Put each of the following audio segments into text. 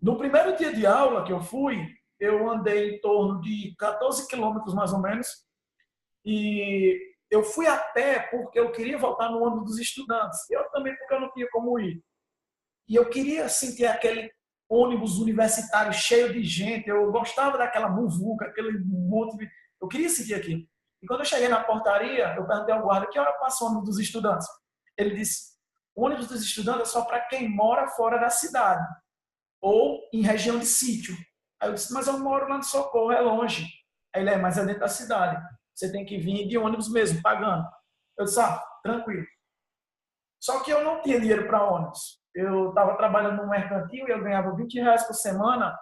No primeiro dia de aula que eu fui, eu andei em torno de 14 quilômetros, mais ou menos, e eu fui a pé porque eu queria voltar no ônibus dos estudantes. Eu também porque eu não tinha como ir. E eu queria sentir aquele ônibus universitário cheio de gente. Eu gostava daquela muvuca, aquele monte de... Eu queria sentir aquilo. E quando eu cheguei na portaria, eu perguntei ao guarda, que hora passa o ônibus dos estudantes? Ele disse, o ônibus dos estudantes é só para quem mora fora da cidade ou em região de sítio. Aí eu disse, mas eu moro lá no Socorro, é longe. Aí ele, mas é dentro da cidade. Você tem que vir de ônibus mesmo, pagando. Eu disse, tranquilo. Só que eu não tinha dinheiro para ônibus. Eu estava trabalhando no mercantil e eu ganhava R$ 20 por semana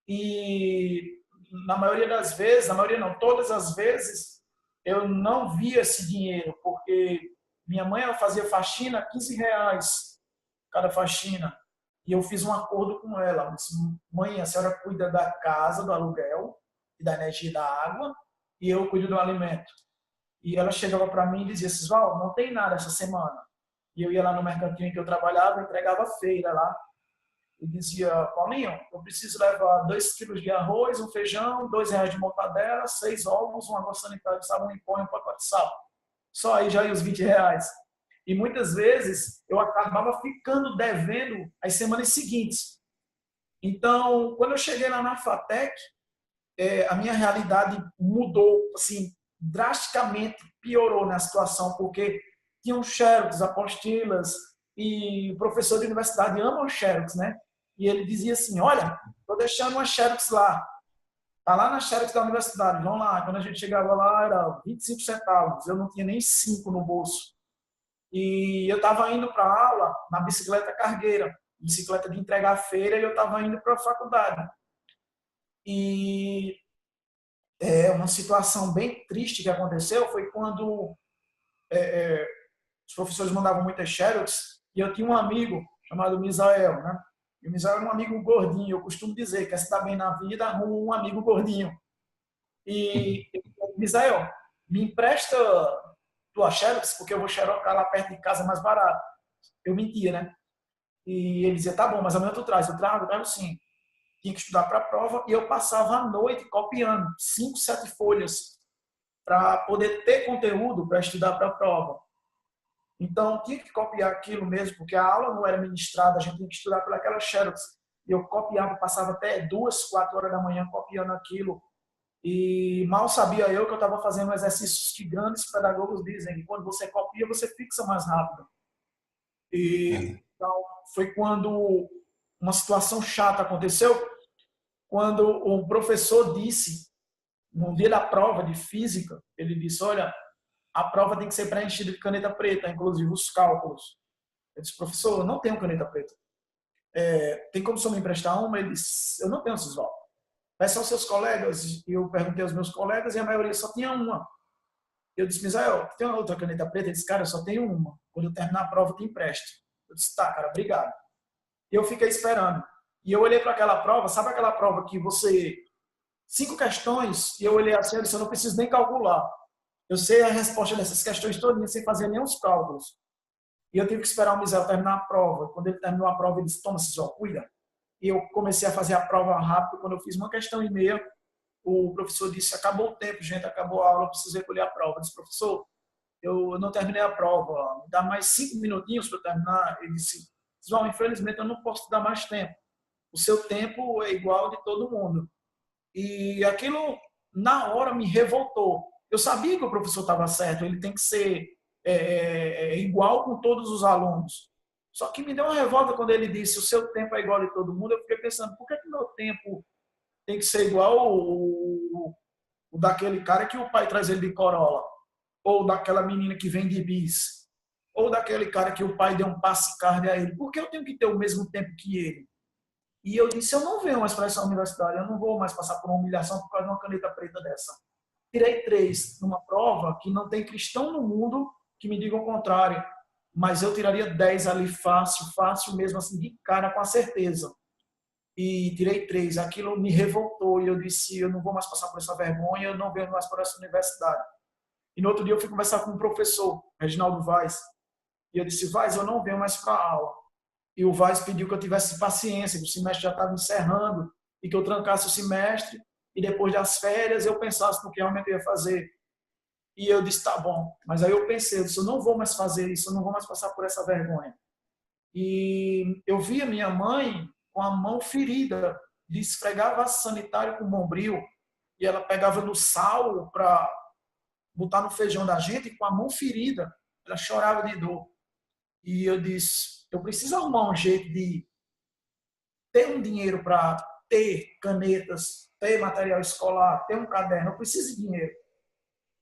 e na maioria das vezes, na maioria não, todas as vezes, eu não via esse dinheiro, porque minha mãe ela fazia faxina, R$ 15 cada faxina. E eu fiz um acordo com ela. Eu disse, mãe, a senhora cuida da casa, do aluguel e da energia e da água, e eu cuido do alimento. E ela chegava para mim e dizia, Cisval, não tem nada essa semana. E eu ia lá no mercantil em que eu trabalhava, entregava feira lá. E dizia, Paulinho, eu preciso levar 2 quilos de arroz, um feijão, R$ 2 de mortadela, 6 ovos, uma água sanitária de sabão em pó e um pacote de sal. Só aí já ia os R$ 20. E muitas vezes eu acabava ficando devendo as semanas seguintes. Então, quando eu cheguei lá na FATEC, a minha realidade mudou, assim, drasticamente piorou na situação, porque tinham xerox, apostilas, e o professor de universidade ama o xerox, né? E ele dizia assim, olha, estou deixando uma xerox lá, está lá na xerox da universidade, vão lá. Quando a gente chegava lá, era 25 centavos, eu não tinha nem 5 no bolso. E eu estava indo para a aula na bicicleta cargueira, bicicleta de entregar a feira, e eu estava indo para a faculdade. E uma situação bem triste que aconteceu foi quando os professores mandavam muitas xerox, e eu tinha um amigo chamado Misael, né? E o Misael era um amigo gordinho, eu costumo dizer, quer se dar bem na vida, arruma um amigo gordinho. E, Misael, me empresta tua xerox, porque eu vou xerocar lá perto de casa mais barato. Eu mentia, né? E ele dizia, tá bom, mas amanhã tu traz. Eu trago sim. Tinha que estudar para a prova e eu passava a noite copiando 5, 7 folhas para poder ter conteúdo para estudar para a prova. Então, tinha que copiar aquilo mesmo, porque a aula não era ministrada, a gente tinha que estudar pelaquela xerox. E eu copiava, passava até 2, 4 horas da manhã copiando aquilo. E mal sabia eu que eu estava fazendo exercícios que grandes pedagogos dizem, que quando você copia, você fixa mais rápido. E então, foi quando uma situação chata aconteceu, quando o professor disse, no dia da prova de física, ele disse, olha, a prova tem que ser preenchida de caneta preta, inclusive os cálculos. Eu disse, professor, eu não tenho caneta preta. Tem como o senhor me emprestar uma? Ele disse, eu não tenho, Cisval. Peça aos seus colegas. E eu perguntei aos meus colegas e a maioria só tinha uma. Eu disse, Misael, tem uma outra caneta preta? Ele disse, cara, eu só tenho uma. Quando eu terminar a prova, eu te empresto. Eu disse, tá, cara, obrigado. E eu fiquei esperando. E eu olhei para aquela prova, sabe aquela prova que você... 5 questões, e eu olhei assim, eu disse, eu não preciso nem calcular. Eu sei a resposta dessas questões todas, sem fazer nenhum cálculos. E eu tive que esperar o Misael terminar a prova. Quando ele terminou a prova, ele disse, toma, Cisol, cuida. E eu comecei a fazer a prova rápido. Quando eu fiz 1,5 questão, o professor disse, acabou o tempo, gente, acabou a aula, eu preciso recolher a prova. Eu disse, professor, eu não terminei a prova, me dá mais 5 minutinhos para eu terminar. Ele disse, Cisol, infelizmente eu não posso te dar mais tempo. O seu tempo é igual ao de todo mundo. E aquilo, na hora, me revoltou. Eu sabia que o professor estava certo, ele tem que ser igual com todos os alunos. Só que me deu uma revolta quando ele disse o seu tempo é igual de todo mundo. Eu fiquei pensando, por que meu tempo tem que ser igual o daquele cara que o pai traz ele de Corolla? Ou daquela menina que vem de bis? Ou daquele cara que o pai deu um passe card a ele? Por que eu tenho que ter o mesmo tempo que ele? E eu disse, eu não venho mais para essa universidade, eu não vou mais passar por uma humilhação por causa de uma caneta preta dessa. Tirei 3 numa prova que não tem cristão no mundo que me diga o contrário, mas eu tiraria 10 ali fácil, fácil mesmo, assim, de cara, com a certeza. E tirei 3, aquilo me revoltou e eu disse, eu não vou mais passar por essa vergonha, eu não venho mais por essa universidade. E no outro dia eu fui conversar com um professor, Reginaldo Vaz, e eu disse, Vaz, eu não venho mais para a aula. E o Vaz pediu que eu tivesse paciência, que o semestre já estava encerrando e que eu trancasse o semestre e depois das férias eu pensasse no que realmente eu ia fazer. E eu disse, tá bom. Mas aí eu pensei, eu disse, eu não vou mais fazer isso, eu não vou mais passar por essa vergonha. E eu via minha mãe com a mão ferida, de esfregar vaso sanitário com bombril, e ela pegava no sal para botar no feijão da gente com a mão ferida. Ela chorava de dor. E eu disse, eu preciso arrumar um jeito de ter um dinheiro para ter canetas, ter material escolar, ter um caderno. Eu preciso de dinheiro.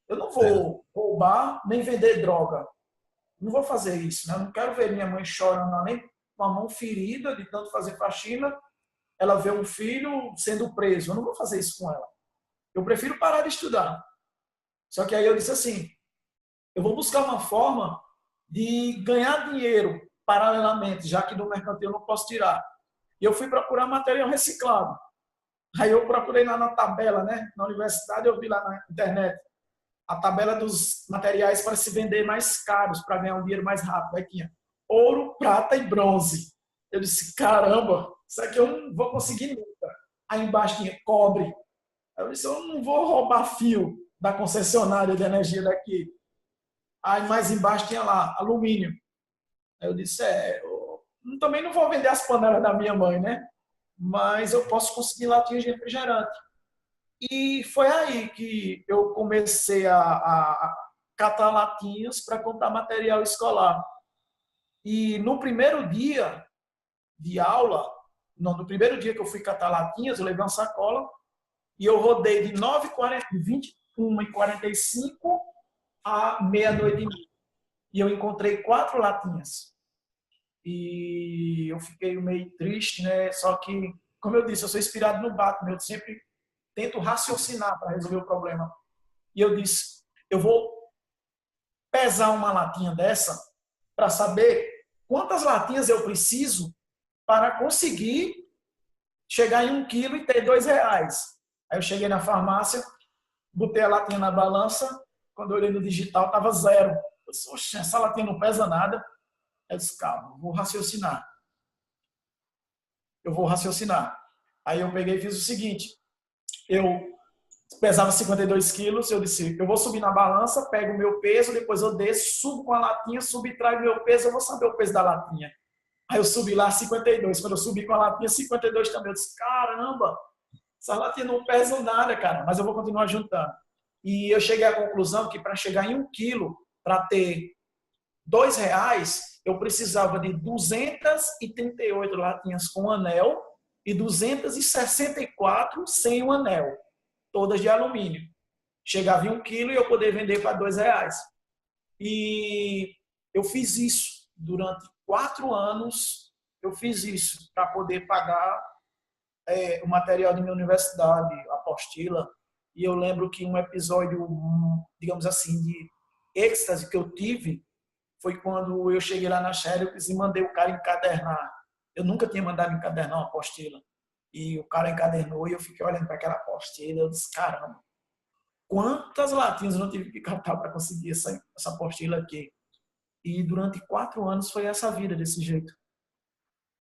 Eu não Certo. vou roubar nem vender droga. Não vou fazer isso. Né? Eu não quero ver minha mãe chorando nem com a mão ferida de tanto fazer faxina. Ela vê um filho sendo preso. Eu não vou fazer isso com ela. Eu prefiro parar de estudar. Só que aí eu disse assim, eu vou buscar uma forma de ganhar dinheiro paralelamente, já que do mercantil eu não posso tirar. E eu fui procurar material reciclado. Aí eu procurei lá na tabela, né? Na universidade eu vi lá na internet a tabela dos materiais para se vender mais caros, para ganhar um dinheiro mais rápido. Aí tinha ouro, prata e bronze. Eu disse, caramba, isso aqui eu não vou conseguir nunca. Aí embaixo tinha cobre. Aí eu disse, eu não vou roubar fio da concessionária de energia daqui. Aí mais embaixo tinha lá, alumínio. Aí eu disse, eu também não vou vender as panelas da minha mãe, né? Mas eu posso conseguir latinhas de refrigerante. E foi aí que eu comecei a catar latinhas para comprar material escolar. E no primeiro dia de aula, no primeiro dia que eu fui catar latinhas, eu levei uma sacola e eu rodei de 9h40, 21h45 à meia-noite e meia. E eu encontrei 4 latinhas. E eu fiquei meio triste, né? Só que, como eu disse, eu sou inspirado no Batman, eu sempre tento raciocinar para resolver o problema. E eu disse, eu vou pesar uma latinha dessa para saber quantas latinhas eu preciso para conseguir chegar em 1 quilo e ter R$ 2. Aí eu cheguei na farmácia, botei a latinha na balança, quando eu olhei no digital estava 0. Eu disse, oxe, essa latinha não pesa nada. Eu disse, calma, vou raciocinar. Eu vou raciocinar. Aí eu peguei e fiz o seguinte, eu pesava 52 quilos, eu disse, eu vou subir na balança, pego o meu peso, depois eu desço, subo com a latinha, subtraio meu peso, eu vou saber o peso da latinha. Aí eu subi lá 52, quando eu subi com a latinha 52 também, eu disse, caramba, essas latinhas não pesam nada, cara, mas eu vou continuar juntando. E eu cheguei à conclusão que para chegar em 1 quilo, para ter R$ 2, eu precisava de 238 latinhas com anel e 264 sem o anel, todas de alumínio. Chegava em 1 quilo e eu poder vender para R$ 2. E eu fiz isso durante 4 anos. Eu fiz isso para poder pagar o material de minha universidade, a apostila. E eu lembro que um episódio, digamos assim, de êxtase que eu tive foi quando eu cheguei lá na Xerox e mandei o cara encadernar. Eu nunca tinha mandado encadernar uma apostila. E o cara encadernou e eu fiquei olhando para aquela apostila. Eu disse, caramba, quantas latinhas eu não tive que captar para conseguir essa apostila aqui. E durante 4 anos foi essa vida desse jeito.